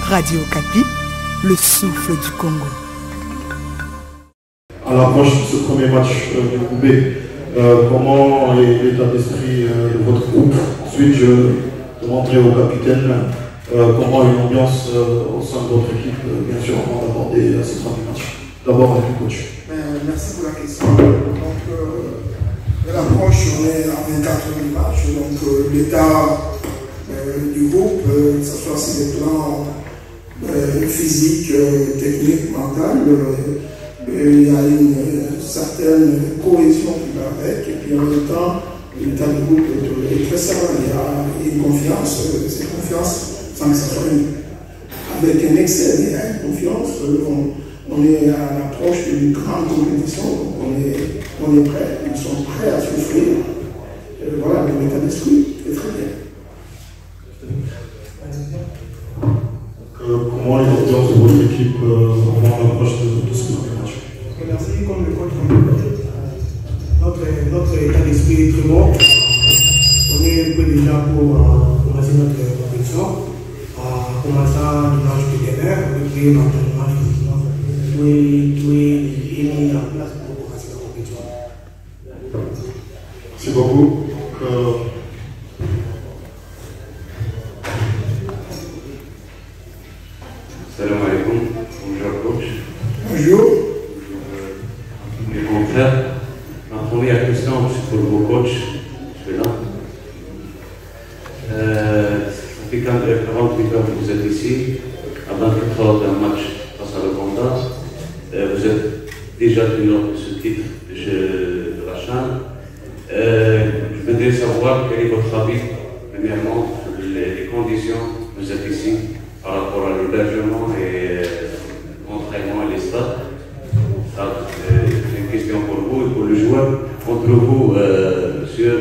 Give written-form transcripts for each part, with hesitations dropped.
Radio Okapi, le souffle du Congo. À l'approche de ce premier match du groupe B, comment est l'état d'esprit de votre groupe? Ensuite, je demanderai au capitaine comment est l'ambiance au sein de votre équipe, bien sûr, avant d'aborder ce premier match. D'abord avec le coach. Merci pour la question. Donc, l'approche, on est à 24 du match, donc l'état du groupe, que ce soit sur les plans physiques, techniques, mentales, il y a une certaine cohésion qui va avec, et puis en même temps, l'état du groupe est très serein. Il y a une confiance, cette confiance, sans que ça soit avec un excès, il y a une confiance. On est à l'approche d'une grande compétition, on est prêts, ils sont prêts à souffrir. Voilà, l'état d'esprit est très bien. Comment est l'ambiance de votre équipe avant l'approche de ce premier match? Merci, comme le coach notre état d'esprit est très bon. On est prêt déjà pour commencer notre compétition. En commençant dimanche de demain, on est prêt l'entraînement physiquement. Tout est mis en place pour commencer la compétition. Merci beaucoup. Salam alaikum, bonjour coach. Bonjour. Mes confrères, ma première question c'est pour vos coachs, je suis là. Ça fait 48 heures que vous êtes ici, à 24 heures d'un match face à l'Ouganda. Vous êtes déjà teneur de ce titre de la chaîne. Je voudrais savoir quel est votre avis, premièrement, sur les conditions que vous êtes ici par rapport à l'hébergement et l'entraînement et les stades. C'est une question pour vous et pour le joueur. Entre vous, monsieur,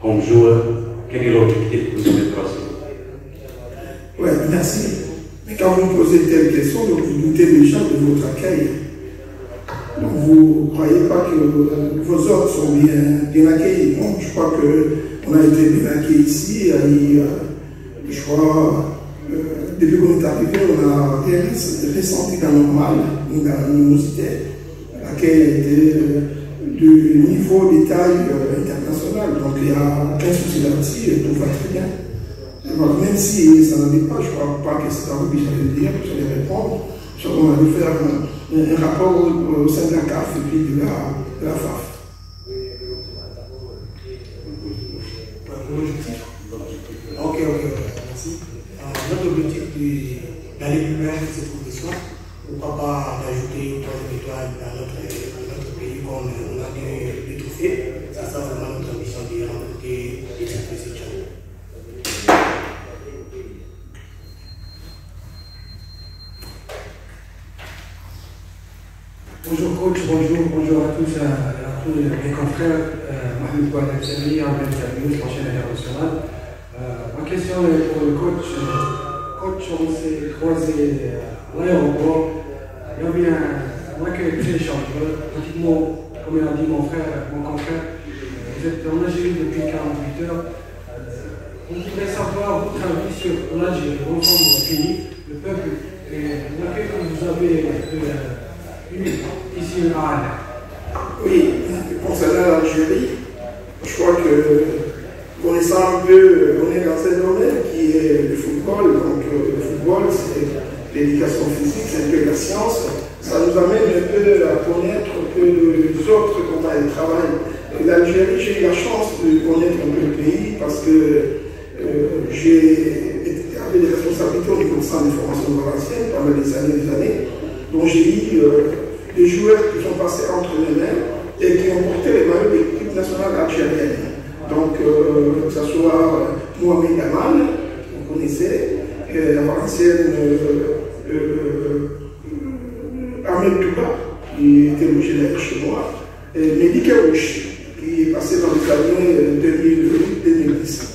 comme joueur, quel est l'objectif que vous avez tracé? Oui, merci. Mais quand vous me posez telle question, donc vous doutez déjà de votre accueil. Donc vous ne croyez pas que vos ordres sont bien accueillis. Non, je crois qu'on a été bien accueillis ici. Je crois, depuis qu'on est arrivé, on a ressenti d'anormal, une animosité. L'accueil a été du niveau détail international. Donc il n'y a aucun souci là-dessus et tout va très bien. Alors, même si ça n'en est pas, je ne crois pas que c'est à vous que j'allais le dire, que j'allais répondre. On allait faire un rapport au sein de la CAF et puis de la FAF. Ok, merci. Notre objectif d'aller plus loin de cette compétition, pourquoi pas d'ajouter une troisième étoile dans notre pays comme on a des trophées. C'est ça vraiment notre ambition de remporter les titres de cette année. Bonjour coach, bonjour à tous mes confrères, Mahmoud Bouadabsami, Ahmed Kabous, la chaîne internationale. Ma question est pour le coach. Coach, on s'est croisé à l'aéroport. Il y avait un accueil très chaleureux. Pratiquement, comme l'a dit mon confrère, vous êtes en Algérie depuis 48 heures. On voudrait savoir votre avis sur l'Algérie, l'ensemble du pays, le peuple, et l'accueil que vous avez ici à Anne. Oui, concernant l'Algérie, je crois que connaissant un peu, on est dans un domaine qui est le football. Donc le football, c'est l'éducation physique, c'est un peu la science. Ça nous amène un peu à connaître que les autres comment ils travaillent. L'Algérie, j'ai eu la chance de connaître un peu le pays parce que j'ai des responsabilités au niveau du centre de formation de Valenciennes pendant des années. Donc j'ai eu des joueurs qui sont passés entre mes mains et qui ont porté les maillots de l'équipe nationale algérienne. Donc que ce soit Mohamed Aman, vous connaissez, la Valencienne Ahmed Touba, qui était logé là chez moi, et Mehdi Karouch, qui est passé dans le camion 2008-2010.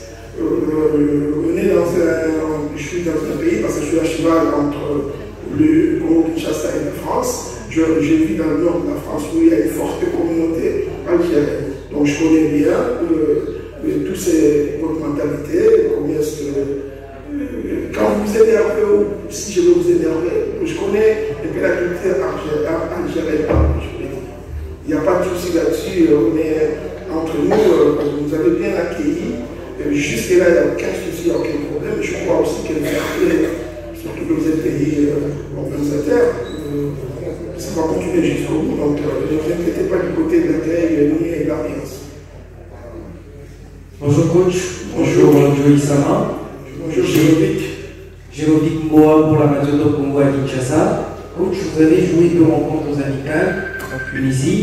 Je suis dans un pays parce que je suis à cheval entre le Congo-Kinshasa et la France. J'ai vu dans le nord de la France où il y a une forte communauté algérienne. Donc je connais bien toutes ces mentalités, comment est-ce que quand vous vous énervez, ou si je veux vous énerver, je connais un peu la culture algérienne, je peux dire. Il n'y a pas de souci là-dessus, mais entre nous, vous avez bien accueilli. Jusque-là, il n'y a aucun souci, aucun problème. Je crois aussi que le fair-play, surtout que vous êtes pays organisateurs, ça va continuer jusqu'au bout. Donc, ne vous inquiétez pas du côté de l'accueil ni de l'ambiance. Bonjour coach, bonjour Joey Sama. Bonjour Jérovic. Jérovic Mboa pour la radio de Congo à Kinshasa. Coach, vous avez joué 2 rencontres amicales en Tunisie.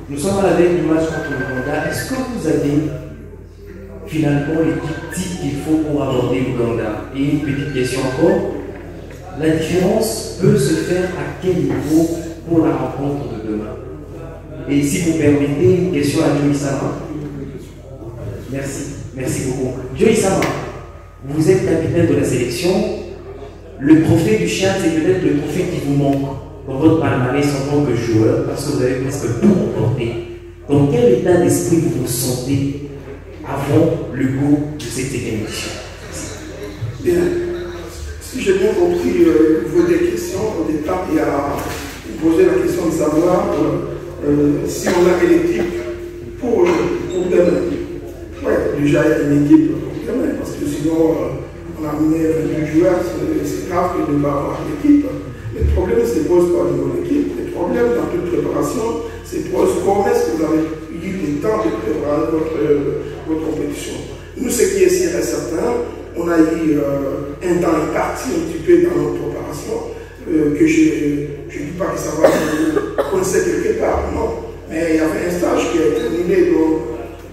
Nous sommes à la veille du match contre l'Ouganda. Est-ce que vous avez finalement l'équipe type qu'il faut pour aborder l'Ouganda? Et une petite question encore. La différence peut se faire à quel niveau pour la rencontre de demain? Et si vous permettez, une question à Joey Sama. Merci beaucoup. Joey Sama, vous êtes capitaine de la sélection. Le trophée du chien, c'est peut-être le trophée qui vous manque dans votre palmarès en tant que joueur, parce que vous avez presque tout remporté. Dans quel état d'esprit vous vous sentez avant le goût de cette émission? Bien. Si j'ai bien compris vos questions, au départ, il y a posé la question de savoir si on a une équipe pour demain. Oui, déjà il y a une équipe pour demain, parce que sinon on a amené 28 joueurs, c'est grave de ne pas avoir d'équipe. Le problème ne se pose pas au niveau de l'équipe. Le problème dans toute préparation, c'est comment est-ce que vous avez eu le temps de préparer votre compétition. Nous, ce qui est sûr et certain, on a eu un temps imparti un petit peu dans notre préparation, que je ne dis pas que ça va se connaître quelque part, non. Mais il y avait un stage qui a été terminé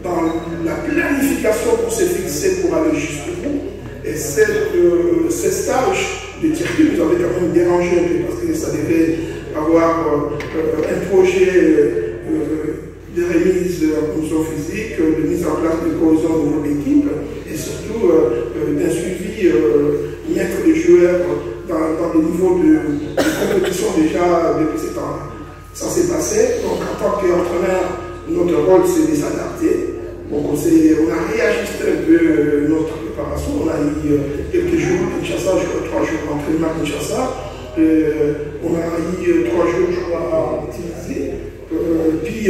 dans la planification pour se fixer pour aller jusqu'au bout. Et ce stage de Turquie nous avait quand même dérangé un peu parce que ça devait avoir un projet de remise en condition physique, de mise en place de cohésion de l'équipe et surtout d'un suivi mettre les joueurs dans des niveaux de compétition déjà depuis ce temps-là. Ça s'est passé, donc en tant qu'entraîneur, notre rôle c'est de s'adapter. Donc on a réajusté un peu notre préparation, on a eu quelques jours à Kinshasa, je crois 3 jours d'entraînement à Kinshasa, on a eu 3 jours je crois à Tunisie, puis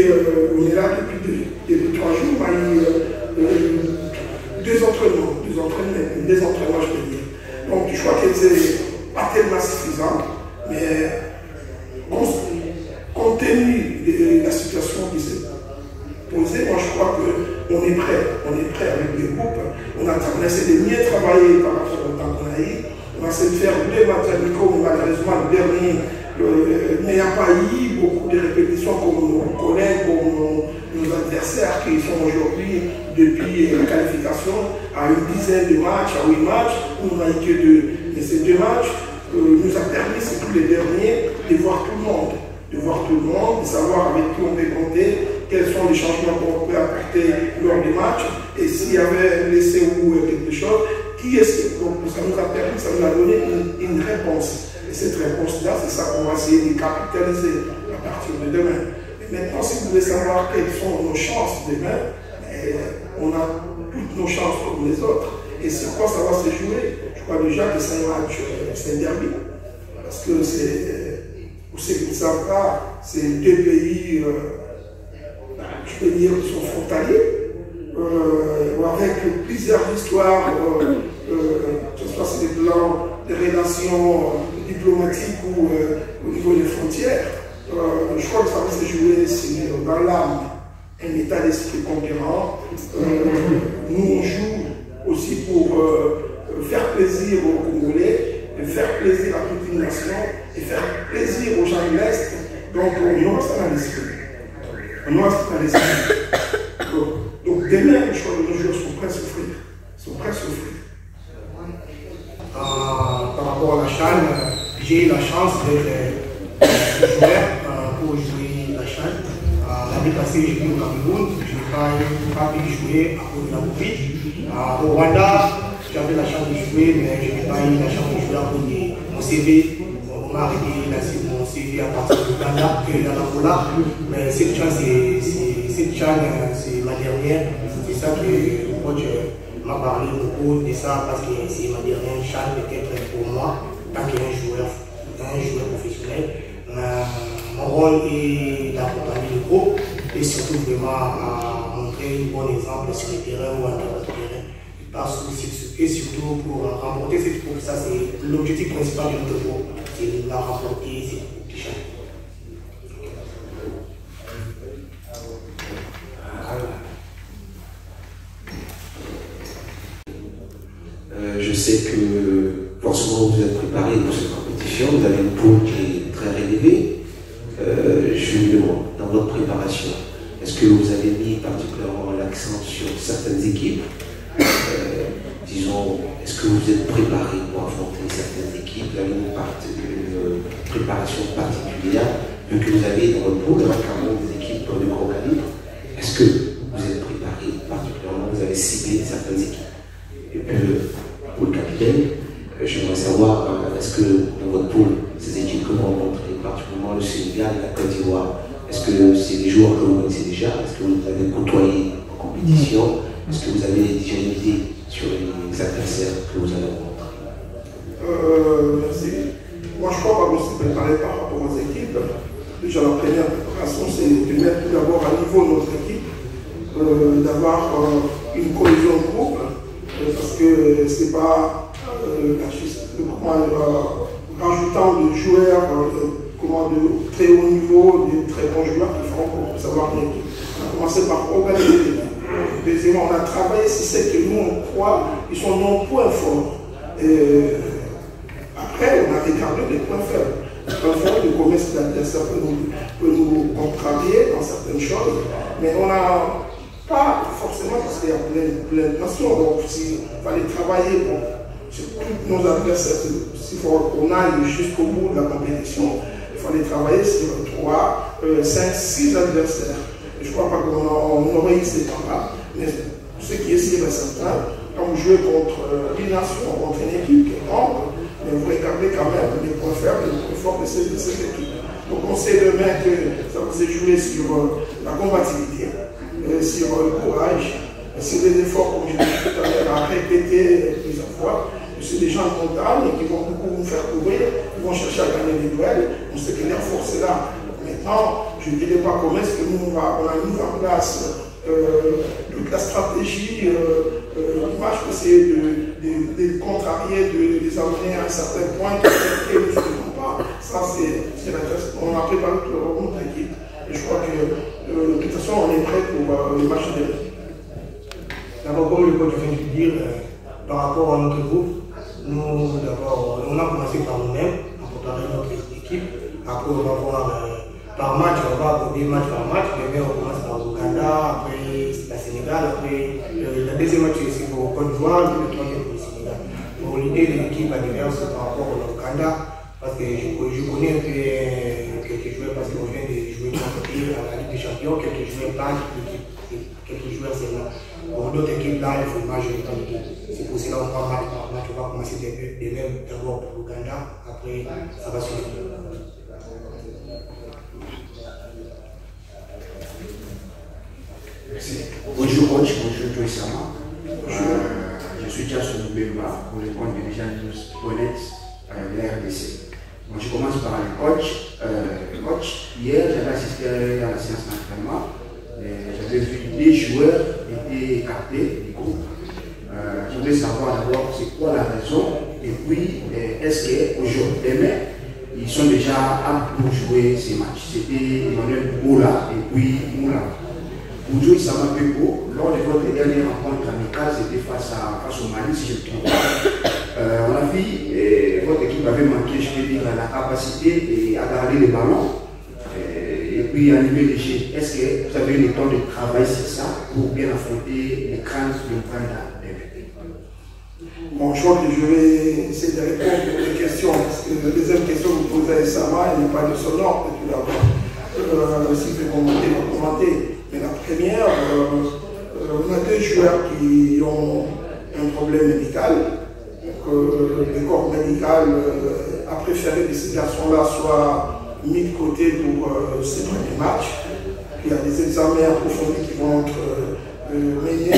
on est là depuis 3 jours, on a eu 2 entraînements je peux dire. Donc je crois que c'est pas tellement suffisant, mais compte tenu de la situation qui s'est posée, moi je crois qu'on est prêt avec les groupes, on a essayé de mieux travailler par rapport au temps qu'on a eu, on a essayé de faire 2 matchs amicaux, mais malheureusement le dernier n'y a pas eu beaucoup de répétitions comme nos collègues, comme nos adversaires qui sont aujourd'hui depuis la qualification à une dizaine de matchs, à 8 matchs, on n'a eu que 2. Mais ces 2 matchs nous a permis, surtout les derniers, de voir tout le monde. De savoir avec qui on peut compter, quels sont les changements qu'on peut apporter lors des matchs, et s'il y avait un laissé ou quelque chose, qui est-ce que ça nous a permis, ça nous a donné une réponse. Et cette réponse-là, c'est ça qu'on va essayer de capitaliser à partir de demain. Et maintenant, si vous voulez savoir quelles sont nos chances demain, on a toutes nos chances comme les autres. Et sur quoi ça va se jouer? Je crois déjà que c'est un match, c'est un derby. Parce que pour ceux qui ne savent pas, c'est 2 pays, je peux dire, qui sont frontaliers, avec plusieurs histoires, que ce soit sur le plan des relations diplomatiques ou au niveau des frontières. Je crois que ça va se jouer dans l'âme, un état d'esprit conquérant. Nous, on joue aussi pour faire plaisir aux Congolais, faire plaisir à toute une nation et faire plaisir aux gens de l'Est. Donc, on aura ça dans l'esprit. Donc, demain, je crois que nos joueurs sont prêts à souffrir. Par rapport à la CHAN, j'ai eu la chance d'être joueur pour jouer la CHAN. L'année passée, j'ai joué au Cameroun, je n'ai pas pu jouer à cause de la Covid. Au Rwanda, j'avais la chance de jouer, mais je n'ai pas eu la chance de jouer à cause de mon CV. On m'a arrêté mon CV à partir de Ghana et d'Angola. Mais cette chance, c'est ma dernière. C'est ça que le coach m'a pas parlé beaucoup de ça parce que c'est ma dernière chance peut-être pour moi, tant qu'un joueur professionnel. Mon rôle est d'accompagner le groupe et surtout vraiment à montrer un bon exemple sur le terrain ou en dehors du terrain. Et surtout pour remporter cette coupe, ça c'est l'objectif principal de notre groupe, c'est de la remporter cette coupe de champion. Je sais que forcément vous êtes préparé pour cette compétition, vous avez une poule qui est très relevée. Je me demande, dans votre préparation, est-ce que vous avez mis particulièrement l'accent sur certaines équipes? Disons, est-ce que vous êtes préparé pour affronter certaines équipes? Vous avez une préparation particulière, vu que vous avez dans votre poule carrément des équipes de gros calibre. Est-ce que vous êtes préparé particulièrement, vous avez ciblé certaines équipes? Et puis, pour le capitaine, j'aimerais savoir, est-ce que dans votre poule, ces équipes que vous rencontrez, particulièrement le Sénégal et la Côte d'Ivoire, est-ce que c'est des joueurs que vous connaissez déjà? Est-ce que vous avez côtoyé en compétition? Est-ce que vous avez déjà une idée sur les adversaires que vous allez rencontrer? Merci. Moi, je crois qu'on s'est préparé par rapport aux équipes. Déjà, la première préparation, c'est de mettre tout d'abord à niveau notre équipe, d'avoir une cohésion de groupe, parce que ce n'est pas rajoutant de joueurs de très haut niveau, de très bons joueurs qui feront pour savoir l'équipe. On a commencé par organiser l'équipe. Deuxièmement, on a travaillé sur ce que nous on croit, ils sont nos points forts. Après, on a regardé les points faibles. Les points faibles, le commerce d'adversaire peut nous contrarier dans certaines choses, mais on n'a pas forcément, parce qu'il y a plein de nations, donc s'il fallait travailler sur tous nos adversaires, s'il faut qu'on aille jusqu'au bout de la compétition, il fallait travailler sur 3, 5, 6 adversaires. Je ne crois pas qu'on aurait eu ces temps-là, mais ce qui est sûr et certain, quand vous jouez contre une nation, contre une équipe qui est grande, mais vous regardez quand même les points faibles et les points forts de cette équipe. Donc on sait demain que ça va se jouer sur la combativité, sur le courage, sur les efforts, comme je l'ai dit tout à l'heure, à répéter plusieurs fois. C'est des gens de montagne qui vont beaucoup vous faire courir, ils vont chercher à gagner des duels. On sait que leur force est là. Maintenant, je ne dirais pas comment est-ce que nous, on a mis en place toute la stratégie, l'image pour essayer de contrarier, de les amener à un certain point que nous ne faisons pas. Ça, c'est intéressant. On a préparé notre équipe. Et je crois que de toute façon, on est prêt pour le match de l'année. D'abord, comme le coach vient de dire, par rapport à notre groupe, nous, d'abord, on a commencé par nous-mêmes, à préparer notre équipe. Après, on va voir par match, on va aborder match par match. Mais on commence par l'Ouganda, après la Sénégal, après le deuxième match c'est pour Côte d'Ivoire, et le troisième pour le Sénégal. Pour l'idée de l'équipe adverse par rapport à l'Ouganda, parce que je connais un peu quelques joueurs, parce qu'on vient de jouer contre eux à la Ligue des Champions, quelques joueurs pas quelques joueurs seulement. Pour d'autres équipes là, il faut une majorité d'équipe. C'est pour cela qu'on va match par match, on va commencer des mêmes d'abord pour l'Ouganda, après ça va suivre. Merci. Bonjour coach, bonjour Joy Sama. Je suis Jason Bemba pour le compte de Jean-News.net de la RDC. Bon, je commence par le coach. Coach, hier j'avais assisté à la séance d'entraînement. J'avais vu des joueurs étaient écartés du groupe. Je voulais savoir d'abord c'est quoi la raison et puis est-ce qu'aujourd'hui, demain, ils sont déjà aptes pour jouer ces matchs. C'était Emmanuel Boula et puis Moula. Pour jouer Sama Beko, lors de votre dernière rencontre amicale, c'était face au Mali, si je ne me trompe pas. On a vu, votre équipe avait manqué, je peux dire, la capacité à garder le ballon et puis animer les jeux. Est-ce que vous avez eu le temps de travailler sur ça pour bien affronter les craintes de Uganda? Bon, je crois que je vais essayer de répondre aux questions, parce que la deuxième question que vous posez à Sama, elle n'est pas de son ordre, tout d'abord. Si vous pouvez commenter. Mais la première, on a deux joueurs qui ont un problème médical. Le corps médical a préféré que ces garçons-là soient mis de côté pour ces premiers matchs. Il y a des examens approfondis qui vont être menés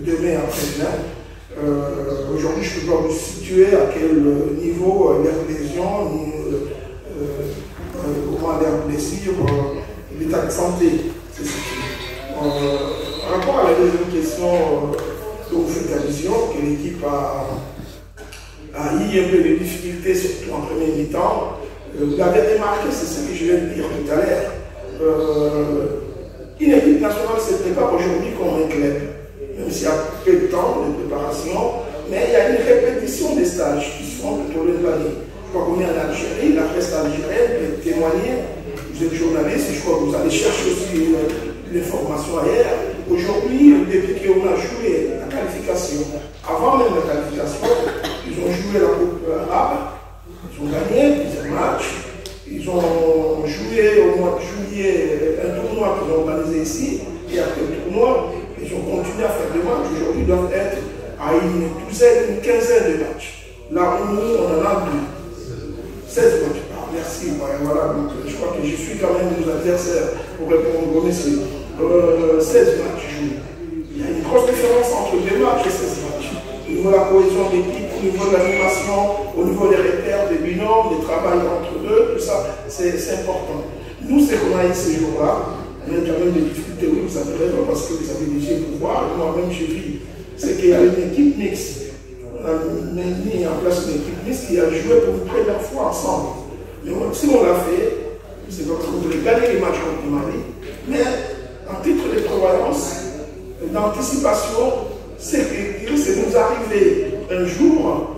demain après-demain. Aujourd'hui, je ne peux pas vous situer à quel niveau les lésions, comment les blessures, l'état de santé se situe. Par rapport à la deuxième question dont vous faites allusion, que l'équipe a eu un peu de difficultés, surtout en premier mi-temps, vous l'avez remarqué, c'est ce que je viens de dire tout à l'heure. Une équipe nationale ne se prépare aujourd'hui comme un club, même s'il y a peu de temps de préparation, mais il y a une répétition des stages qui se font tout au long de l'année. Je crois qu'on est en Algérie, la presse algérienne peut témoigner, vous êtes journaliste, je crois que vous allez chercher aussi l'information ailleurs. Aujourd'hui, depuis qu'on a joué la qualification, avant même la qualification, ils ont joué la Coupe arabe, ils ont gagné plusieurs matchs, ils ont joué au mois de juillet un tournoi qu'ils ont organisé ici, et après le tournoi, ils ont continué à faire des matchs. Aujourd'hui, ils doivent être à une douzaine, une quinzaine de matchs. Là où nous, on en a 16 matchs. Ah, merci. Voilà, donc, je crois que je suis quand même nos adversaires pour répondre aux messieurs. 16 matchs joués. Il y a une grosse différence entre 2 matchs et 16 matchs. Au niveau de la cohésion d'équipe, au niveau de l'animation, au niveau des repères, des binômes, des travails entre eux, tout ça, c'est important. Nous, ce qu'on a eu ces jours-là, on a quand même des difficultés, oui, vous savez, parce que vous avez des yeux pour voir, moi-même j'ai vu, c'est qu'il y a une équipe mixte. On a mis en place une équipe mixte qui a joué pour une première fois ensemble. Mais si on l'a fait, c'est parce que vous voulez gagner les matchs contre le Mali, mais en titre de prévoyance, d'anticipation, c'est nous arriver un jour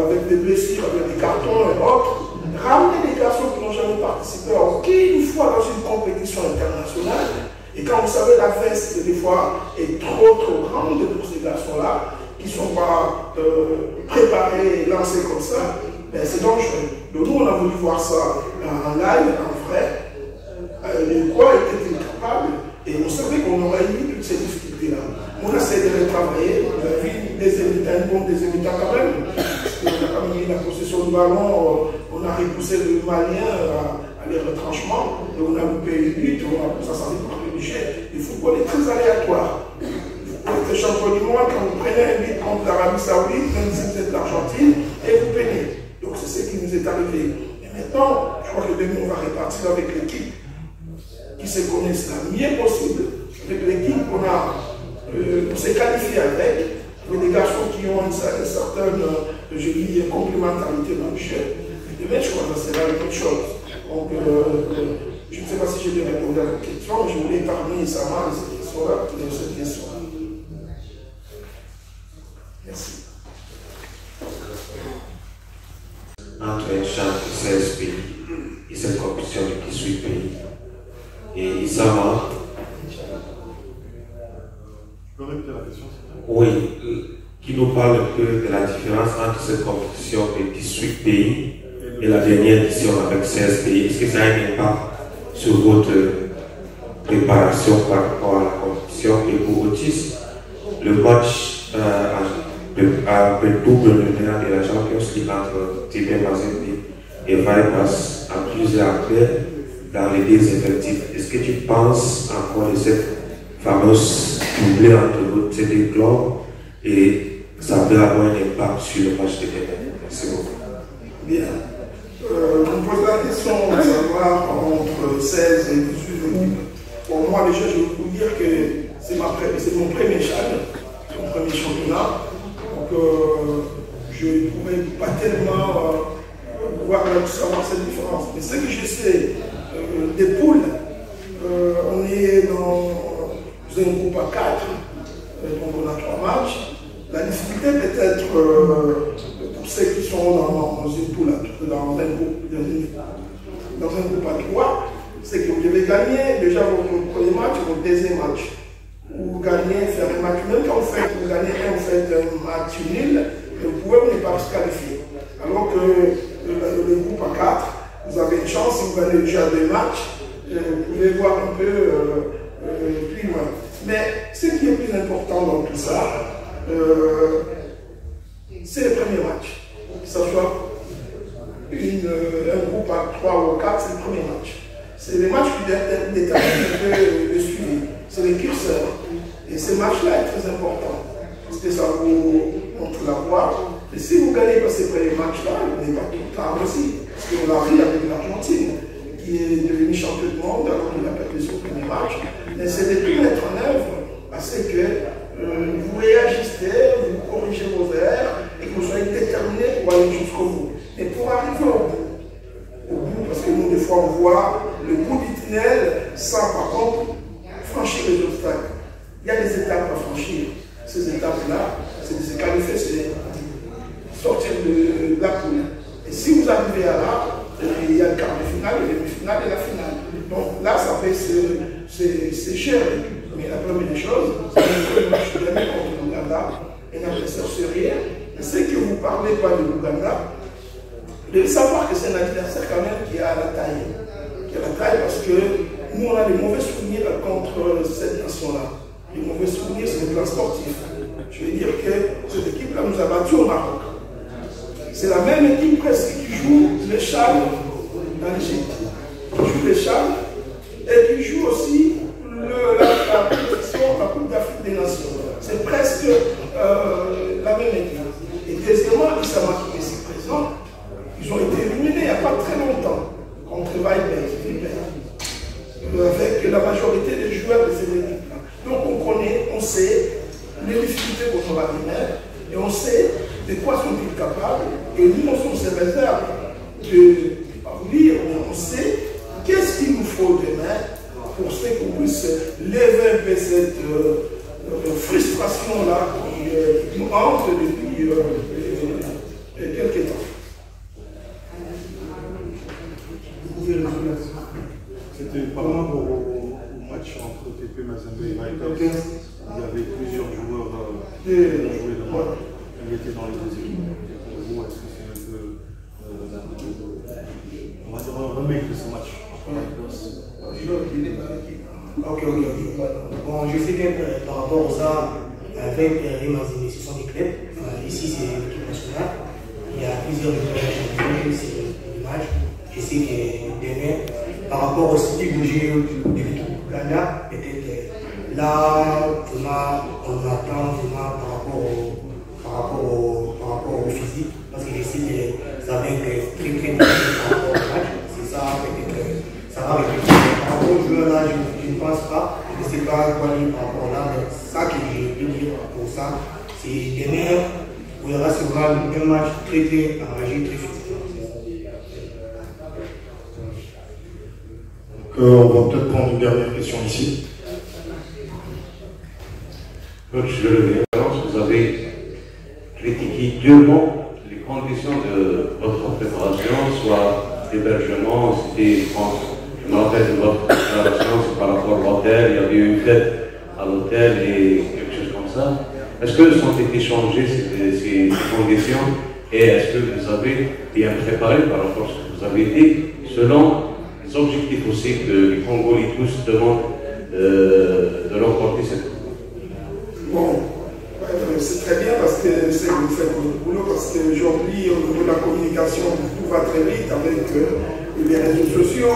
avec des blessures, avec des cartons et autres, ramener des garçons qui n'ont jamais participé à aucune fois dans une compétition internationale. Et quand vous savez, la veste, des fois, est trop grande pour ces garçons-là, qui ne sont pas préparés et lancés comme ça, ben c'est dangereux. Donc nous, on a voulu voir ça en live, en vrai. De quoi était-il capable? Et on savait qu'on aurait eu toutes ces difficultés-là. On essaie de les travailler. On a vu des émitants quand même. On a quand même eu la possession du ballon, on a repoussé le Malien à les retranchements, et on a loupé les buts, ça s'en est pas obligé. Le football est très aléatoire. Vous êtes champion du monde, quand vous prenez un but contre l'Arabie Saoudite, même si vous êtes l'Argentine, et vous peinez. Donc c'est ce qui nous est arrivé. Et maintenant, je crois que demain, on va repartir avec l'équipe qui se connaissent le mieux possible, avec l'équipe qu'on s'est qualifié avec des garçons qui ont une certaine, je dis, complémentarité dans le jeu. Et demain, je crois que c'est la même chose. Donc, je ne sais pas si j'ai bien répondu à la question, mais je voulais épargner Sama cette question-là. Merci. Entre un champ de 16 pays et cette compétition de 18 pays. Et Isama. Tu peux répéter la question? Oui, qui nous parle un peu de la différence entre cette compétition de 18 pays et la dernière édition avec 16 pays. Est-ce que ça a un impact sur votre préparation par rapport à la compétition? Et pour Otis, le match à double meneur de la Champions League entre TP Mazembe et Vipers en plusieurs appels dans les deux effectifs. Est-ce que tu penses encore de cette fameuse doublée entre ces deux clubs et ça peut avoir un impact sur le match de demain? Merci beaucoup. Bien. On pose la question de savoir entre 16 et 18 équipes. Pour moi, déjà, je vais vous dire que c'est mon premier championnat. Donc, je ne pourrais pas tellement pouvoir savoir cette différence. Mais ce que je sais des poules, on est dans un groupe à 4, donc on a 3 matchs. La difficulté peut-être pour ceux qui sont dans une poule, dans un groupe à 3, c'est que vous devez gagner déjà votre premier match et votre deuxième match. Vous gagnez, faire un match, même quand vous gagnez vous faites un match nul, vous pouvez ne pas se qualifier. Alors que le groupe à 4, vous avez une chance, si vous gagnez déjà 2 matchs, vous pouvez voir un peu plus loin. Mais ce qui est plus important dans tout ça, c'est le premier match. Que ce soit un groupe à 3 ou 4, c'est le premier match. C'est le match qui détermine un peu le suivi. C'est le curseur. Et ce match-là est très important. Parce que ça vous montre la voie. Et si vous gagnez pas ces premiers matchs-là, vous n'êtes pas tout le temps aussi. Parce qu'on a vu avec l'Argentine, qui est devenu champion du monde alors qu'il a perdu son premier match. Mais c'est de tout mettre en œuvre à ce que vous réagissez, vous corrigez vos erreurs et que vous soyez déterminés pour aller jusqu'au bout. Et pour arriver au bout, parce que nous, des fois, on voit le bout du tunnel sans, par contre, franchir les obstacles. Il y a des étapes à franchir. Ces étapes-là, c'est de se qualifier, c'est sortir de la poule. Et si vous arrivez à là, il y a le quart de finale, le demi-finale et la finale. Donc là, ça fait c'est cher. Mais la première des choses, c'est que moi, je suis gagné contre l'Ouganda, un adversaire sérieux. Et ce que vous ne parlez pas de l'Ouganda, vous devez savoir que c'est un adversaire quand même qui a la taille. Qui a la taille parce que nous, on a des mauvais souvenirs contre cette nation-là. Les mauvais souvenirs, c'est le plan sportif. Je veux dire que cette équipe-là nous a battus au Maroc. C'est la même équipe presque qui joue les Chals dans l'Égypte, qui joue les Chals et qui joue aussi la Coupe d'Afrique des Nations. C'est presque la même équipe. Et deuxièmement, les Samaki qui est ici présents, ils ont été éliminés il n'y a pas très longtemps contre Weibert, avec la majorité des joueurs de cette équipe-là. Donc on connaît, on sait les difficultés qu'on va connaître et on sait de quoi sont-ils capables. Et nous, on sommes ces réserves de lire, on sait qu'est-ce qu'il nous faut demain pour qu'on puisse lever un peu cette frustration-là qui nous hante depuis quelques temps. C'était par rapport au match entre TP Mazembe et Vipers. Il y avait plusieurs joueurs qui ont joué le match. Ils étaient dans les deux équipes. Vous, est-ce que c'est un peu, on va dire, un remake de ce match? Ok. Bon, je sais que par rapport à ça, avec les Mazembe, ce sont des clubs. Ici, c'est l'équipe nationale. Il y a plusieurs champions, c'est le match. Je sais que demain, par rapport au style de jeu de l'équipe Ghana, peut-être là, on attend vraiment par rapport au physique, parce que je sais que ça va être très bien par rapport au match. C'est ça, peut-être ça va avec par rapport au joueur là, je ne pense pas, je ne sais pas quoi dire par rapport là, mais ça que je peux dire pour ça, c'est demain, il y aura sûrement un match très enragé, très physique. On va peut-être prendre une dernière question ici. Coach de l'Alliance, vous avez critiqué durement les conditions de votre préparation, soit l'hébergement, c'était, je me rappelle de votre préparation, c'est par rapport à l'hôtel, il y avait eu une fête à l'hôtel et quelque chose comme ça. Est-ce que sont été changées ces conditions et est-ce que vous avez bien préparé par rapport à ce que vous avez dit selon les objectifs aussi que les Congolais tous demandent de remporter cette coupe? Bon, c'est très bien parce que c'est que vous faites votre boulot, parce qu'aujourd'hui, au niveau de la communication, tout va très vite avec les réseaux sociaux.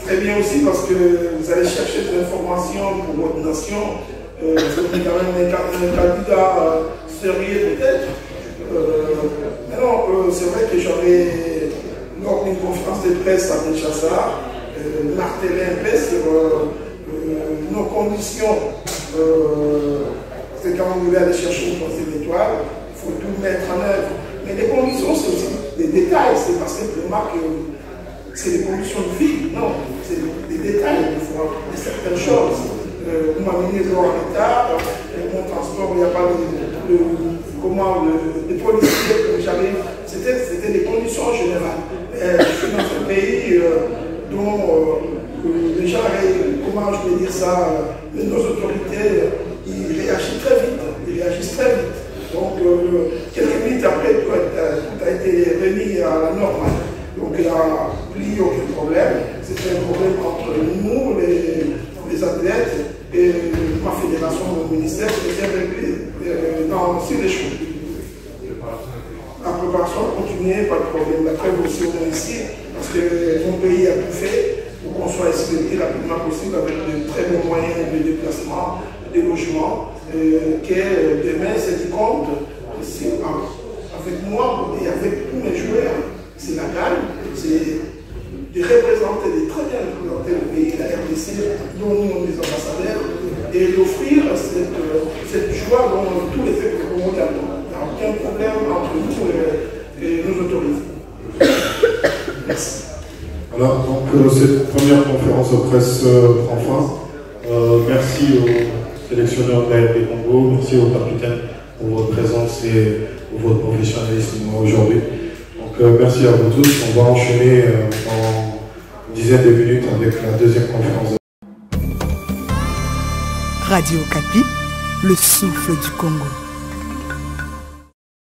Très bien aussi parce que vous allez chercher des informations pour votre nation. Vous êtes quand même un candidat sérieux peut-être. Mais non, c'est vrai que j'avais, lors d'une conférence de presse à Kinshasa, martelé un peu sur nos conditions. Parce que quand vous voulez aller chercher une troisième étoile, il faut tout mettre en œuvre. Mais les conditions, c'est aussi des détails. C'est pas simplement que c'est des conditions de vie. Non, c'est des détails des fois, de certaines choses. Vous m'amenez en retard, mon transport, il n'y a pas de policiers que j'avais. C'était des conditions générales. Je suis dans un pays dont les gens, comment je vais dire ça, nos autorités, ils réagissent très vite. Donc, quelques minutes après, tout a été remis à la normale. Donc, il n'y a plus aucun problème. C'était un problème entre nous, les athlètes, et ma fédération, mon ministère, c'était réglé sur les choses. La préparation continuait, pas de problème. La trêve aussi, on est ici, parce que mon pays a tout fait pour qu'on soit ici le plus rapidement possible avec de très bons moyens de déplacement, des logements, que demain cette compte, avec moi et avec tous mes joueurs, c'est la gagne, c'est de représenter, de très bien représenter le pays, la RDC, dont nous sommes les ambassadeurs, et d'offrir cette joie dans tous les faits mondialement. Il n'y a aucun problème entre nous et nos autorités. Merci. Voilà, donc cette première conférence de presse prend fin. Merci aux sélectionneurs de la RD Congo, merci au capitaine pour votre présence et pour votre professionnalisme aujourd'hui. Donc merci à vous tous. On va enchaîner en une dizaine de minutes avec la deuxième conférence. Radio Okapi, le souffle du Congo.